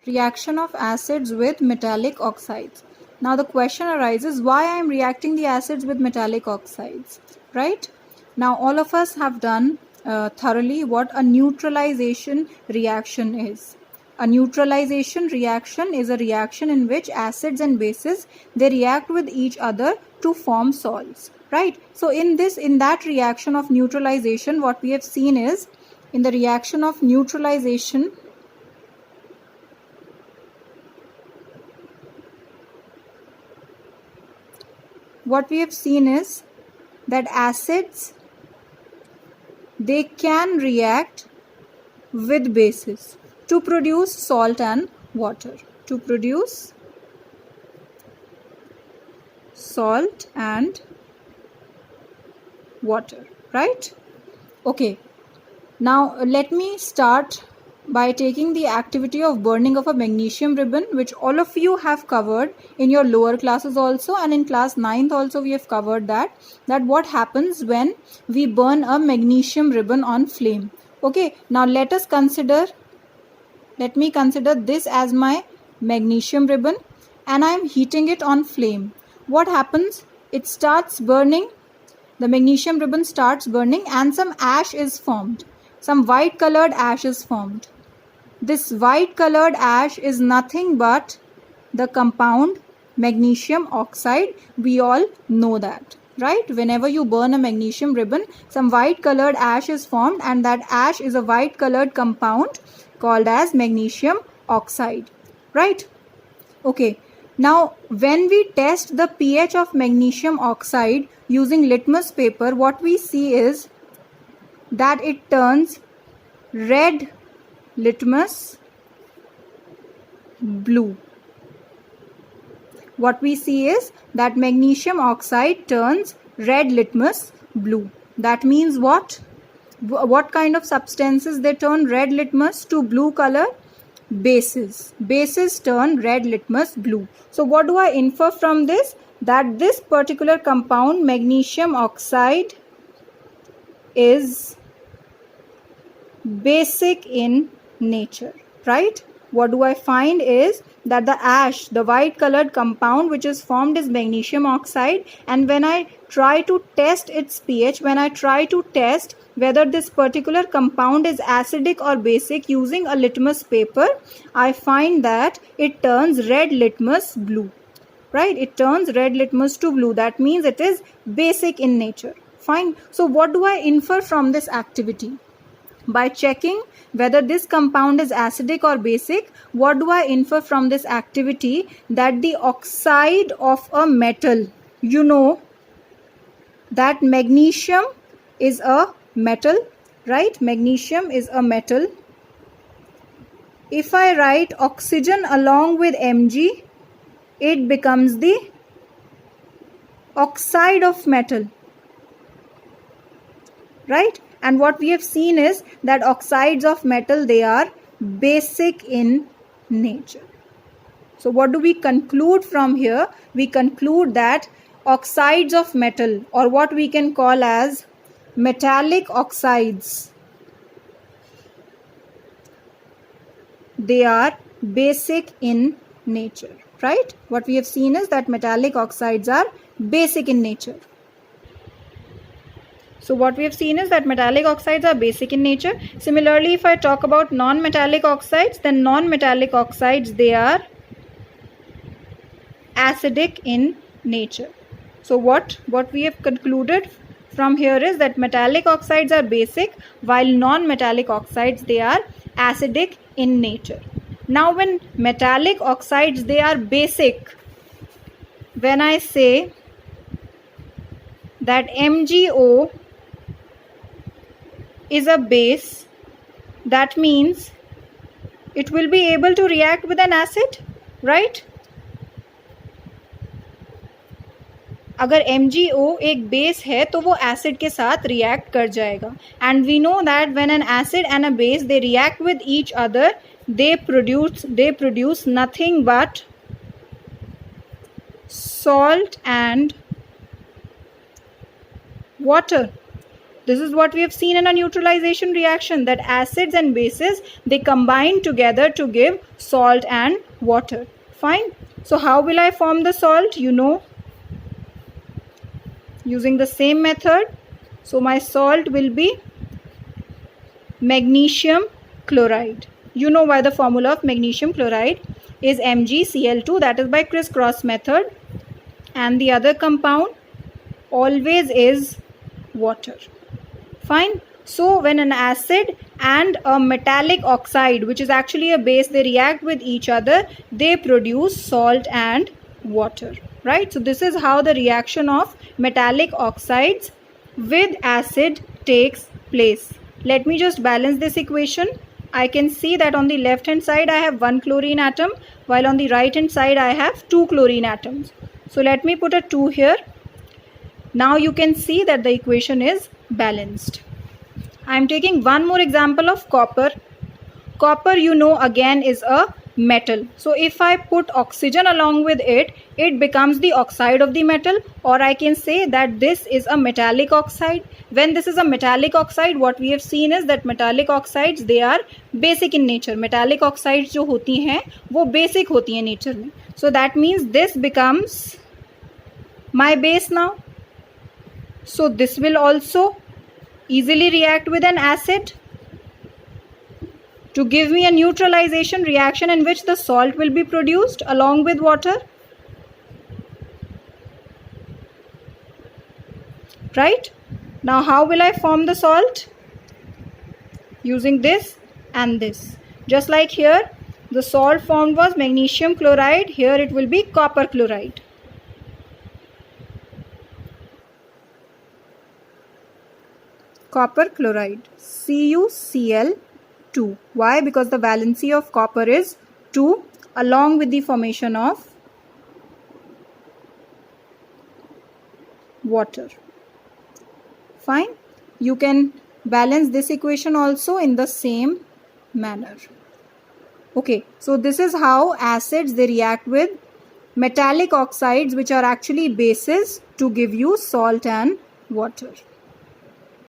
reaction of acids with metallic oxides. Now the question arises, why I am reacting the acids with metallic oxides, right? Now all of us have done thoroughly what a neutralization reaction is. A neutralization reaction is a reaction in which acids and bases, they react with each other to form salts, right? So in that reaction of neutralization, what we have seen is, in the reaction of neutralization, what we have seen is that acids, they can react with bases to produce salt and water, to produce salt and water, right? Okay, now let me start by taking the activity of burning of a magnesium ribbon, which all of you have covered in your lower classes also, and in class 9th also we have covered that what happens when we burn a magnesium ribbon on flame. Okay, now let me consider this as my magnesium ribbon, and I am heating it on flame. What happens? It starts burning, the magnesium ribbon starts burning, and some ash is formed, some white colored ash is formed. This white colored ash is nothing but the compound magnesium oxide. We all know that, right? Whenever you burn a magnesium ribbon, some white colored ash is formed, and that ash is a white colored compound called as magnesium oxide, right? Okay, now when we test the pH of magnesium oxide using litmus paper, what we see is that it turns red litmus blue. What we see is that magnesium oxide turns red litmus blue. That means what? What kind of substances they turn red litmus to blue color? Bases. Bases turn red litmus blue. So what do I infer from this? That this particular compound, magnesium oxide, is basic in nature, right? What do I find is that the ash, the white colored compound which is formed, is magnesium oxide, and when I try to test its pH, when I try to test whether this particular compound is acidic or basic using a litmus paper, I find that it turns red litmus blue, right? It turns red litmus to blue. That means it is basic in nature. Fine. So what do I infer from this activity? By checking whether this compound is acidic or basic, what do I infer from this activity? That the oxide of a metal, you know that magnesium is a metal, right? Magnesium is a metal. If I write oxygen along with Mg, it becomes the oxide of metal, right? And what we have seen is that oxides of metal, they are basic in nature. So what do we conclude from here? We conclude that oxides of metal, or what we can call as metallic oxides, they are basic in nature, right? What we have seen is that metallic oxides are basic in nature. So what we have seen is that metallic oxides are basic in nature. Similarly, if I talk about non-metallic oxides, then non-metallic oxides, they are acidic in nature. So what we have concluded from here is that metallic oxides are basic, while non-metallic oxides, they are acidic in nature. Now when metallic oxides, they are basic, when I say that MgO is a base, that means it will be able to react with an acid, right? अगर MgO एक base है तो वो acid के साथ react कर जाएगा, and we know that when an acid and a base they react with each other, they produce nothing but salt and water. This is what we have seen in a neutralization reaction, that acids and bases, they combine together to give salt and water. Fine. So how will I form the salt? You know, using the same method. So my salt will be magnesium chloride. You know why the formula of magnesium chloride is MgCl2, that is by crisscross method, and the other compound always is water. Fine. So when an acid and a metallic oxide, which is actually a base, they react with each other, they produce salt and water, right? So this is how the reaction of metallic oxides with acid takes place. Let me just balance this equation. I can see that on the left hand side I have one chlorine atom, while on the right hand side I have two chlorine atoms. So let me put a 2 here. Now you can see that the equation is balanced. I am taking one more example of copper. Copper, you know, again is a metal. So if I put oxygen along with it, it becomes the oxide of the metal, or I can say that this is a metallic oxide. When this is a metallic oxide, what we have seen is that metallic oxides, they are basic in nature. Metallic oxides जो होती हैं वो basic होती हैं nature में. So that means this becomes my base now. So this will also easily react with an acid to give me a neutralization reaction in which the salt will be produced along with water. Right? Now how will I form the salt? Using this and this. Just like here, the salt formed was magnesium chloride. Here it will be copper chloride. Copper chloride, CuCl2. Why? Because the valency of copper is 2 along with the formation of water. Fine. You can balance this equation also in the same manner. Okay, so this is how acids, they react with metallic oxides, which are actually bases, to give you salt and water.